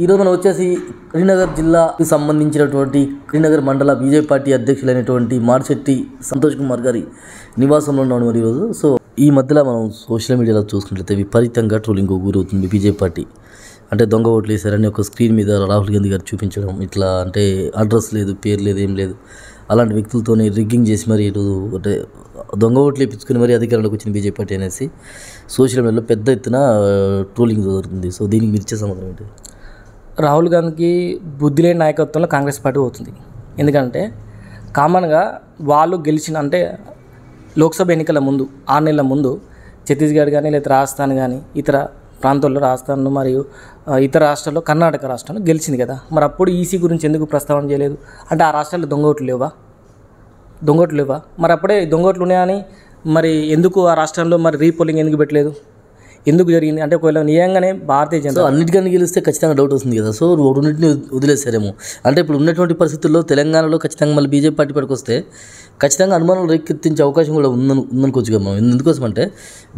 ఈరోజు మనం వచ్చేసి కరీంనగర్ జిల్లాకు సంబంధించినటువంటి కరీంనగర్ మండల బీజేపీ పార్టీ అధ్యక్షులైనటువంటి మాడిశెట్టి సంతోష్ కుమార్ గారి నివాసంలో ఉన్నాను మరి ఈరోజు. సో ఈ మధ్యలో మనం సోషల్ మీడియాలో చూసుకున్నట్లయితే విపరీతంగా ట్రోలింగ్ గురవుతుంది బీజేపీ పార్టీ. అంటే దొంగ ఓట్లు వేశారని ఒక స్క్రీన్ మీద రాహుల్ గాంధీ గారు చూపించడం, ఇట్లా అంటే అడ్రస్ లేదు, పేరు లేదు, ఏం లేదు, అలాంటి వ్యక్తులతోనే రిగ్గింగ్ చేసి మరి ఈరోజు అంటే దొంగ ఓట్లు వేయించుకుని మరి అధికారంలోకి వచ్చిన బీజేపీ పార్టీ అనేసి సోషల్ మీడియాలో పెద్ద ఎత్తున ట్రోలింగ్ జరుగుతుంది. సో దీనికి మీరు ఇచ్చే సమాధానం ఏంటి? రాహుల్ గాంధీకి బుద్ధి లేని నాయకత్వంలో కాంగ్రెస్ పార్టీ పోతుంది. ఎందుకంటే కామన్గా వాళ్ళు గెలిచిన అంటే లోక్సభ ఎన్నికల ముందు 6 నెలల ముందు ఛత్తీస్గఢ్ కానీ లేదా రాజస్థాన్ కానీ ఇతర ప్రాంతాల్లో రాజస్థాన్ మరియు ఇతర రాష్ట్రాల్లో కర్ణాటక రాష్ట్రంలో గెలిచింది కదా. మరి అప్పుడు ఈసీ గురించి ఎందుకు ప్రస్తావన చేయలేదు? అంటే ఆ రాష్ట్రాల్లో దొంగ ఓట్లు లేవా? మరి అప్పుడే దొంగ ఓట్లు ఉన్నాయని మరి ఎందుకు ఆ రాష్ట్రంలో మరి రీపోలింగ్ ఎందుకు పెట్టలేదు? ఎందుకు జరిగింది అంటే ఒకవేళ నిజంగానే భారతీయ జనతా అన్నిటికన్నా గెలిస్తే ఖచ్చితంగా డౌట్ వస్తుంది కదా. సో రెండింటిని వదిలేశారేమో. అంటే ఇప్పుడు ఉన్నటువంటి పరిస్థితుల్లో తెలంగాణలో ఖచ్చితంగా మళ్ళీ బీజేపీ పార్టీ పడికి వస్తే ఖచ్చితంగా అనుమానాలు రేకెత్తించే అవకాశం కూడా ఉందనుకోవచ్చు కదా. మనం ఎందుకోసం అంటే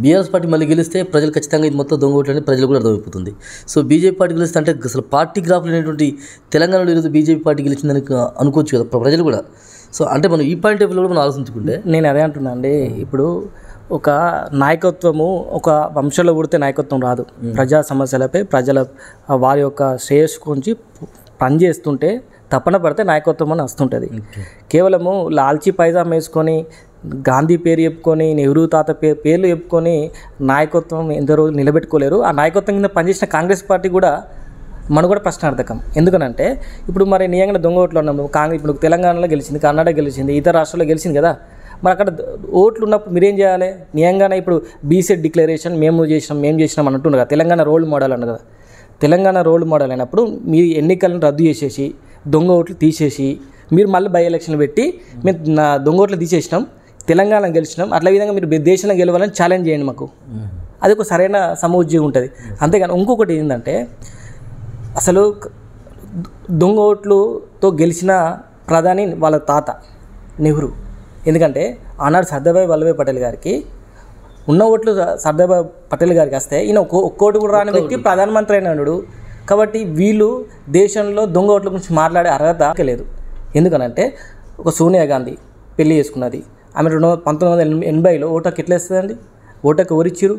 బీఆర్ఎస్ పార్టీ మళ్ళీ గెలిస్తే ప్రజలు ఖచ్చితంగా ఇది మొత్తం దొంగ ఓట్లని ప్రజలు కూడా అర్థమైపోతుంది. సో బీజేపీ పార్టీ గెలిస్తే అంటే అసలు పార్టీ గ్రాఫ్లు అనేటువంటి తెలంగాణలో ఈరోజు బీజేపీ పార్టీ గెలిచిందని అనుకోవచ్చు కదా ప్రజలు కూడా. సో అంటే మనం ఈ పాయింట్ ఆఫ్ వ్యూలో కూడా మనం ఆలోచించుకుంటే నేను అదే అంటున్నా అండి. ఇప్పుడు ఒక నాయకత్వము ఒక వంశంలో పుడితే నాయకత్వం రాదు. ప్రజా సమస్యలపై ప్రజల వారి యొక్క శ్రేయస్సు గురించి పనిచేస్తుంటే తపన పడితే నాయకత్వం అని వస్తుంటుంది. కేవలము లాల్చీ పైజామా వేసుకొని గాంధీ పేరు చెప్పుకొని నెహ్రూ తాత పేర్లు చెప్పుకొని నాయకత్వం ఎంతో రోజులు నిలబెట్టుకోలేరు. ఆ నాయకత్వం కింద పనిచేసిన కాంగ్రెస్ పార్టీ కూడా కూడా ప్రశ్నార్థకం. ఎందుకనంటే ఇప్పుడు మరి నిజంగా దొంగ ఓట్లు ఉన్నాము. ఇప్పుడు తెలంగాణలో గెలిచింది, కర్ణాటక గెలిచింది, ఇతర రాష్ట్రాల్లో గెలిచింది కదా. మరి అక్కడ ఓట్లు ఉన్నప్పుడు మీరేం చేయాలి? నిజంగానే ఇప్పుడు బీసెట్ డిక్లరేషన్ మేము చేసినాం అంటున్నారు కదా. తెలంగాణ రోల్ మోడల్ అన్నారు కదా. తెలంగాణ రోల్ మోడల్ అయినప్పుడు మీ ఎన్నికలను రద్దు చేసేసి దొంగ ఓట్లు తీసేసి మీరు మళ్ళీ బై ఎలక్షన్లు పెట్టి మేము దొంగ ఓట్లు తీసేసినాం, తెలంగాణ గెలిచినాం, అట్లా విధంగా మీరు దేశంలో గెలవాలని ఛాలెంజ్ చేయండి మాకు. అది ఒక సరైన సమోజ్యం ఉంటుంది. అంతేగాని ఇంకొకటి ఏంటంటే అసలు దొంగ ఓట్లతో గెలిచిన ప్రధాని వాళ్ళ తాత నెహ్రూ. ఎందుకంటే ఆనాడు సర్దార్ వల్లభాయ్ పటేల్ గారికి ఉన్న ఓట్లు సర్దార్ పటేల్ గారికి వస్తే ఈయన ఒక్కోటి కూడా రాని వ్యక్తి ప్రధానమంత్రి అయినాడు. కాబట్టి వీళ్ళు దేశంలో దొంగ ఓట్ల గురించి మాట్లాడే అర్హత లేదు. ఎందుకనంటే ఒక సోనియా గాంధీ పెళ్లి చేసుకున్నది, ఆమె 1980లో ఓటుకు ఎట్లా వేస్తుందండి? ఓటుకు ఎవరిచ్చిరు?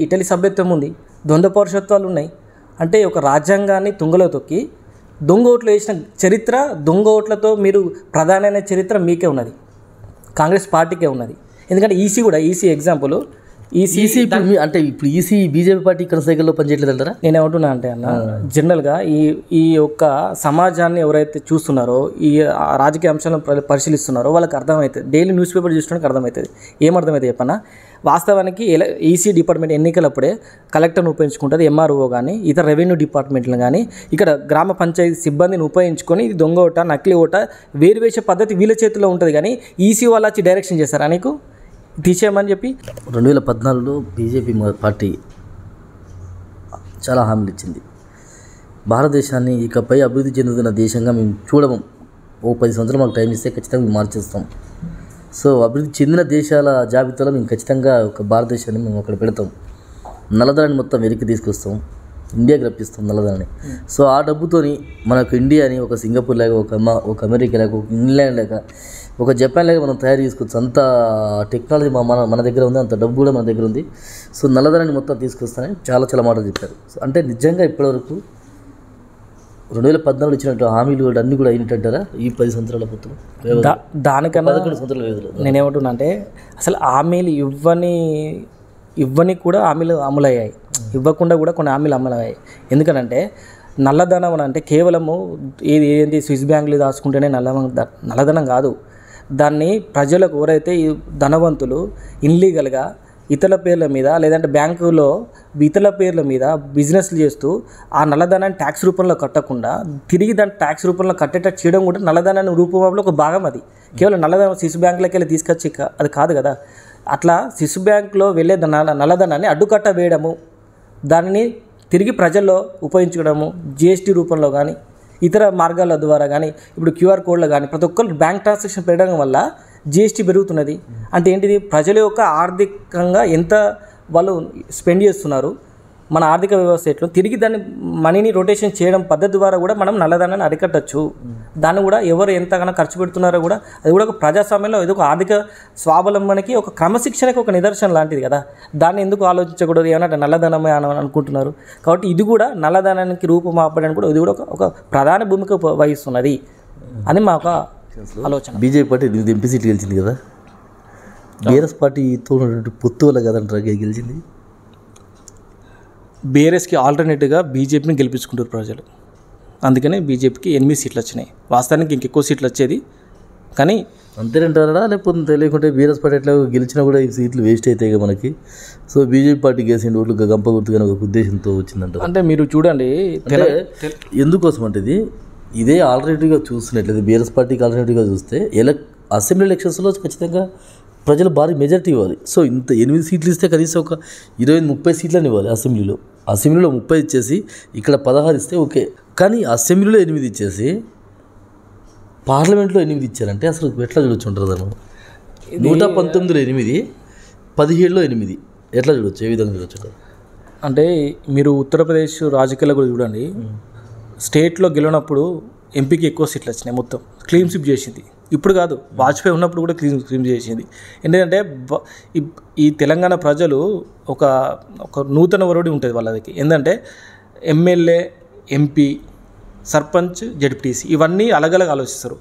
ఇటలీ సభ్యత్వం ఉంది, ద్వంద్వ పౌరసత్వాలు ఉన్నాయి. అంటే ఒక రాజ్యాంగాన్ని తుంగలో తొక్కి దొంగ ఓట్లు వేసిన చరిత్ర, దొంగ ఓట్లతో మీరు ప్రధానమైన చరిత్ర మీకే ఉన్నది, కాంగ్రెస్ పార్టీకే ఉన్నది. ఎందుకంటే ఈసీ ఎగ్జాంపుల్ అంటే ఇప్పుడు ఈసీ బీజేపీ పార్టీ ఇక్కడ సైకిల్లో పనిచేయట్లేదు అంటారా? నేను ఏమంటున్నా అంటే అన్న, జనరల్గా ఈ యొక్క సమాజాన్ని ఎవరైతే చూస్తున్నారో, ఈ రాజకీయ అంశాలను పరిశీలిస్తున్నారో వాళ్ళకి అర్థమవుతుంది. డైలీ న్యూస్ పేపర్ చూసుకోవడానికి అర్థమవుతుంది. ఏమర్థమవుతుంది చెప్పన్నా? వాస్తవానికి ఈసీ డిపార్ట్మెంట్ ఎన్నికలప్పుడే కలెక్టర్ని ఉపయోగించుకుంటుంది, ఎంఆర్ఓ కానీ ఇతర రెవెన్యూ డిపార్ట్మెంట్లు కానీ ఇక్కడ గ్రామ పంచాయతీ సిబ్బందిని ఉపయోగించుకొని ఇది దొంగ ఓట, నకిలీ ఓట వేరు వేసే పద్ధతి వీళ్ళ చేతిలో ఉంటుంది. కానీ ఈసీ వాళ్ళు వచ్చి డైరెక్షన్ చేస్తారా నీకు తీసేయమని చెప్పి? 2014లో బీజేపీ పార్టీ చాలా హామీలు ఇచ్చింది. భారతదేశాన్ని ఇకపై అభివృద్ధి చెందుతున్న దేశంగా మేము చూడము, 10 సంవత్సరాలు మాకు టైం ఇస్తే ఖచ్చితంగా మేము మార్చేస్తాం. సో అభివృద్ధి చెందిన దేశాల జాబితాలో మేము ఖచ్చితంగా ఒక భారతదేశాన్ని మేము అక్కడ పెడతాం, నల్లధనాన్ని మొత్తం వెనక్కి తీసుకొస్తాం, ఇండియాకి రప్పిస్తాం నల్లధనాన్ని. సో ఆ డబ్బుతోని మనకు ఇండియాని ఒక సింగపూర్ లాగా, ఒక అమెరికా లాగా, ఒక ఇంగ్లాండ్ లాగా, ఒక జపాన్ లాగా మనం తయారు చేసుకోవచ్చు. అంత టెక్నాలజీ మన దగ్గర ఉంది, అంత డబ్బు కూడా మన దగ్గర ఉంది. సో నల్లధనాన్ని మొత్తం తీసుకొస్తానని చాలా మాటలు చెప్పారు. సో అంటే నిజంగా ఇప్పటివరకు 2014 ఇచ్చినట్టు హామీలు కూడా అన్నీ కూడా అయినట్టారా ఈ 10 సంవత్సరాల మొత్తం? దానికన్నా 11 సంవత్సరాలు నేనేమంటున్నా అంటే అసలు హామీలు ఇవ్వని కూడా హామీలు అమలయ్యాయి, ఇవ్వకుండా కూడా కొన్ని హామీలు అమలయ్యాయి. ఎందుకనంటే నల్లధనం అని అంటే కేవలము ఏంటి స్విస్ బ్యాంకులు దాచుకుంటేనే నల్లధనం కాదు. దాన్ని ప్రజలకు ఎవరైతే ధనవంతులు ఇన్లీగల్గా ఇతరుల పేర్ల మీద లేదంటే బ్యాంకులో ఇతరుల పేర్ల మీద బిజినెస్లు చేస్తూ ఆ నల్లధనాన్ని ట్యాక్స్ రూపంలో కట్టకుండా తిరిగి దాన్ని ట్యాక్స్ రూపంలో కట్టేటట్టు చేయడం కూడా నల్లధనాన్ని రూపంలో ఒక భాగం. అది కేవలం నల్లధనం స్విస్ బ్యాంకులకి వెళ్ళి తీసుకొచ్చి అది కాదు కదా. అట్లా స్విస్ బ్యాంకులో వెళ్ళే నల్లధనాన్ని అడ్డుకట్ట వేయడము, దానిని తిరిగి ప్రజల్లో ఉపయోగించడము, జిఎస్టీ రూపంలో కానీ ఇతర మార్గాల ద్వారా కానీ ఇప్పుడు క్యూఆర్ కోడ్లో కానీ ప్రతి ఒక్కరు బ్యాంక్ ట్రాన్సాక్షన్ పెరగడం వల్ల జిఎస్టీ పెరుగుతున్నది. అంటే ఏంటిది? ప్రజల యొక్క ఆర్థికంగా ఎంత వాళ్ళు స్పెండ్ చేస్తున్నారు, మన ఆర్థిక వ్యవస్థ ఎట్లా తిరిగి దాన్ని మనీని రొటేషన్ చేయడం పద్ధతి ద్వారా కూడా మనం నల్లధనాన్ని అరికట్టచ్చు. దాన్ని కూడా ఎవరు ఎంతగానో ఖర్చు పెడుతున్నారో కూడా అది కూడా ఒక ప్రజాస్వామ్యంలో ఇది ఒక ఆర్థిక స్వావలంబనకి ఒక క్రమశిక్షణకి ఒక నిదర్శనం లాంటిది కదా. దాన్ని ఎందుకు ఆలోచించకూడదు, ఏమన్నా నల్లధనమే అని అనుకుంటున్నారు. కాబట్టి ఇది కూడా నల్లధనానికి రూపుమాపడానికి కూడా ఇది కూడా ఒక ప్రధాన భూమిక వహిస్తున్నది అని మా ఒక ఆలోచన. బీజేపీ పార్టీ 8 ఎంపీ సీట్లు గెలిచింది కదా, బీఆర్ఎస్ పార్టీతో ఉన్నటువంటి పొత్తు వల్ల కదంటారా గెలిచింది. బీఆర్ఎస్కి ఆల్టర్నేటివ్గా బీజేపీని గెలిపించుకుంటారు ప్రజలు. అందుకనే బీజేపీకి 8 సీట్లు వచ్చినాయి. వాస్తవానికి ఇంకెక్కువ సీట్లు వచ్చేది కానీ అంతేనంటారా, లేకపోతే లేకుంటే బీఆర్ఎస్ పార్టీ ఎట్లా గెలిచినా కూడా ఈ సీట్లు వేస్ట్ అవుతాయి కదా మనకి. సో బీజేపీ పార్టీ గెలిచిన ఓట్లు గంప గుర్తుగా ఒక ఉద్దేశంతో వచ్చిందంట. అంటే మీరు చూడండి ఎందుకోసం అంటే ఇదే ఆల్టర్నేటివ్గా చూస్తున్నట్లయితే బీఆర్ఎస్ పార్టీకి ఆల్టర్నేటివ్గా చూస్తే అసెంబ్లీ ఎలక్షన్స్లో ఖచ్చితంగా ప్రజలు భారీ మెజారిటీ ఇవ్వాలి. సో ఇంత 8 సీట్లు ఇస్తే కనీసం ఒక 20-30 సీట్లని ఇవ్వాలి. అసెంబ్లీలో 30 ఇచ్చేసి ఇక్కడ 16 ఇస్తే ఓకే. కానీ అసెంబ్లీలో 8 ఇచ్చేసి పార్లమెంట్లో 8 ఇచ్చారంటే అసలు ఎట్లా చూడొచ్చు ఉంటారు దాన్ని. 119లో 8, 17లో 8 ఎట్లా చూడొచ్చు, ఏ విధంగా చూడొచ్చు అంటే మీరు ఉత్తరప్రదేశ్ రాజకీయాలు కూడా చూడండి. స్టేట్లో గెలిచినప్పుడు ఎంపీకి ఎక్కువ సీట్లు వచ్చినాయి, మొత్తం క్లీన్ స్వీప్ చేసింది. ఇప్పుడు కాదు, వాజ్పేయి ఉన్నప్పుడు కూడా క్లీన్ చేసింది. ఎందుకంటే ఈ తెలంగాణ ప్రజలు ఒక నూతన వరుడి ఉంటుంది వాళ్ళకి. ఏంటంటే ఎమ్మెల్యే, ఎంపీ, సర్పంచ్, జడ్పీటీసీ ఇవన్నీ అలగలగా ఆలోచిస్తారు.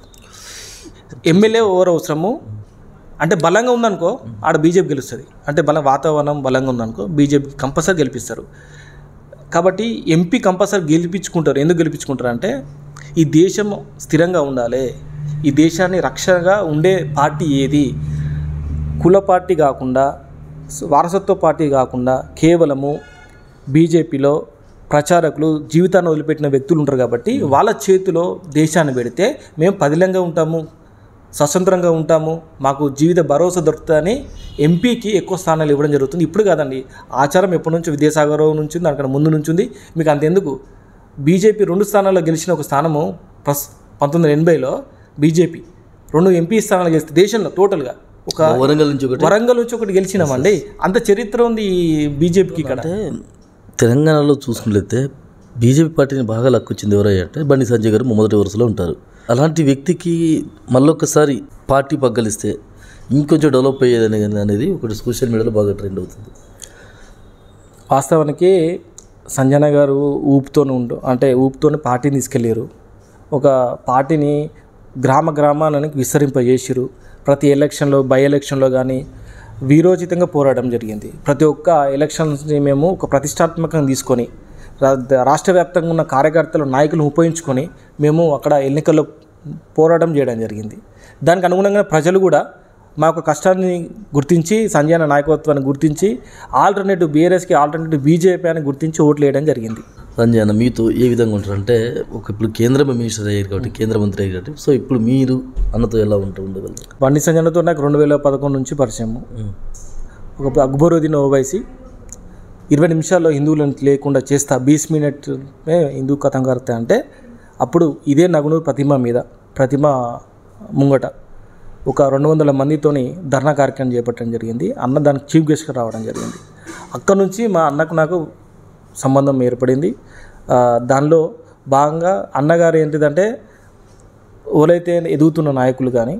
ఎమ్మెల్యే ఓవర్ అవసరము అంటే బలంగా ఉందనుకో ఆడ బీజేపీ గెలుస్తుంది. అంటే వాతావరణం బలంగా ఉందనుకో బీజేపీ కంపల్సరీ గెలిపిస్తారు. కాబట్టి ఎంపీ కంపల్సరీ గెలిపించుకుంటారు. ఎందుకు గెలిపించుకుంటారు అంటే ఈ దేశం స్థిరంగా ఉండాలి, ఈ దేశాన్ని రక్షణగా ఉండే పార్టీ ఏది, కుల పార్టీ కాకుండా వారసత్వ పార్టీ కాకుండా కేవలము బీజేపీలో ప్రచారకులు జీవితాన్ని వదిలిపెట్టిన వ్యక్తులు ఉంటారు. కాబట్టి వాళ్ళ చేతిలో దేశాన్ని పెడితే మేము పదిలంగా ఉంటాము, స్వతంత్రంగా ఉంటాము, మాకు జీవిత భరోసా దొరుకుతుందని ఎంపీకి ఎక్కువ స్థానాలు ఇవ్వడం జరుగుతుంది. ఇప్పుడు కాదండి, ఆచారం ఎప్పటి నుంచి విద్యాసాగర్ నుంచి ఉంది, దానికన్నా ముందు నుంచి ఉంది. మీకు అంతెందుకు, బీజేపీ 2 స్థానాల్లో గెలిచిన ఒక స్థానము 1980లో బీజేపీ 2 ఎంపీ స్థానాలు గెలిస్తే దేశంలో టోటల్గా ఒక వరంగల్ నుంచి ఒకటి గెలిచినామండి. అంత చరిత్ర ఉంది ఈ బీజేపీకి. ఇక్కడ తెలంగాణలో చూసుకున్నట్లయితే బీజేపీ పార్టీని బాగా లక్కొచ్చింది ఎవరయ్యా అంటే బండి సంజయ్ గారు మొదటి వరుసలో ఉంటారు. అలాంటి వ్యక్తికి మళ్ళొక్కసారి పార్టీ పగ్గలిస్తే ఇంకొంచెం డెవలప్ అయ్యేది అనేది ఒకటి సోషల్ మీడియాలో బాగా ట్రెండ్ అవుతుంది. వాస్తవానికి సంజన గారు ఊపుతోనే పార్టీని తీసుకెళ్ళారు. ఒక పార్టీని గ్రామానికి విస్తరింపజేసారు. ప్రతి ఎలక్షన్లో బై ఎలక్షన్లో కానీ వీరోచితంగా పోరాటం జరిగింది. ప్రతి ఒక్క ఎలక్షన్స్ని మేము ఒక ప్రతిష్టాత్మకంగా తీసుకొని రాష్ట్ర వ్యాప్తంగా ఉన్న కార్యకర్తలు నాయకులను ఉపయోగించుకొని మేము అక్కడ ఎన్నికల్లో పోరాటం చేయడం జరిగింది. దానికి అనుగుణంగా ప్రజలు కూడా మా యొక్క కష్టాన్ని గుర్తించి సంజయన నాయకత్వాన్ని గుర్తించి ఆల్టర్నేటివ్ బీఆర్ఎస్కి ఆల్టర్నేటివ్ బీజేపీ అని గుర్తించి ఓట్లు వేయడం జరిగింది. సంజయన మీతో ఏ విధంగా ఉంటారంటే ఇప్పుడు కేంద్ర మినిస్టర్ అయ్యారు కాబట్టి, కేంద్ర మంత్రి అయ్యారు కాబట్టి, సో ఇప్పుడు మీరు అన్నతో ఎలా ఉండగలరు? బండి సంజయనతో నాకు 2011 నుంచి పరిచయము. ఒక అక్బరుద్దీన్ ఓవైసీ 20 నిమిషాల్లో హిందువులను లేకుండా చేస్తా 20 మినిట్ మే హిందూ కథం కర్తే అంటే అప్పుడు ఇదే నగునూరు ప్రతిమ ముంగట ఒక 200 మందితోని ధర్నా కార్యక్రమం చేపట్టడం జరిగింది. అన్న దానికి చీఫ్ గెస్ట్గా రావడం జరిగింది. అక్కడ నుంచి మా అన్నకు నాకు సంబంధం ఏర్పడింది. దానిలో భాగంగా అన్నగారు ఏంటిదంటే ఎవరైతే ఎదుగుతున్న నాయకులు కానీ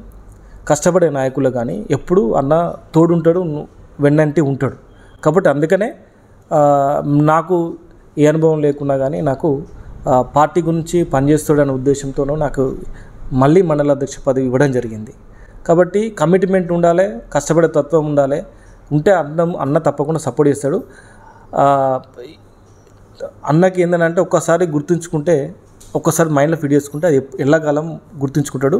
కష్టపడే నాయకులు కానీ ఎప్పుడు అన్న తోడుంటాడు, వెన్నంటి ఉంటాడు. కాబట్టి అందుకనే నాకు ఏ అనుభవం లేకున్నా కానీ నాకు పార్టీ గురించి పనిచేస్తాడనే ఉద్దేశంతోనూ నాకు మళ్ళీ మండల అధ్యక్ష పదవి ఇవ్వడం జరిగింది. కాబట్టి కమిట్మెంట్ ఉండాలి, కష్టపడే తత్వం ఉండాలి. ఉంటే అన్న తప్పకుండా సపోర్ట్ చేస్తాడు. అన్నకి ఏంటంటే ఒక్కసారి గుర్తుంచుకుంటే, ఒక్కసారి మైండ్లో ఫిట్ చేసుకుంటే అది ఎల్లకాలం గుర్తుంచుకుంటాడు.